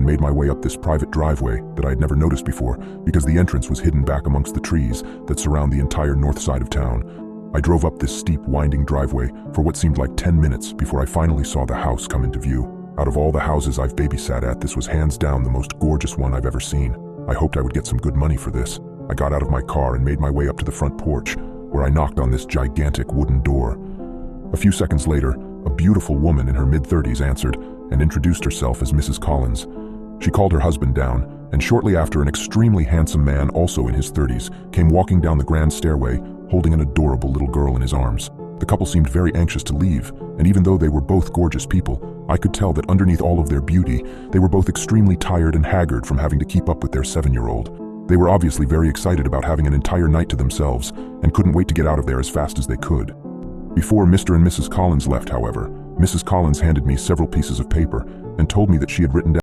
and made my way up this private driveway that I had never noticed before because the entrance was hidden back amongst the trees that surround the entire north side of town. I drove up this steep, winding driveway for what seemed like 10 minutes before I finally saw the house come into view. Out of all the houses I've babysat at, this was hands down the most gorgeous one I've ever seen. I hoped I would get some good money for this. I got out of my car and made my way up to the front porch, where I knocked on this gigantic wooden door. A few seconds later, a beautiful woman in her mid-30s answered and introduced herself as Mrs. Collins. She called her husband down, and shortly after, an extremely handsome man, also in his 30s, came walking down the grand stairway, holding an adorable little girl in his arms. The couple seemed very anxious to leave, and even though they were both gorgeous people, I could tell that underneath all of their beauty, they were both extremely tired and haggard from having to keep up with their 7-year-old. They were obviously very excited about having an entire night to themselves, and couldn't wait to get out of there as fast as they could. Before Mr. and Mrs. Collins left, however, Mrs. Collins handed me several pieces of paper and told me that she had written down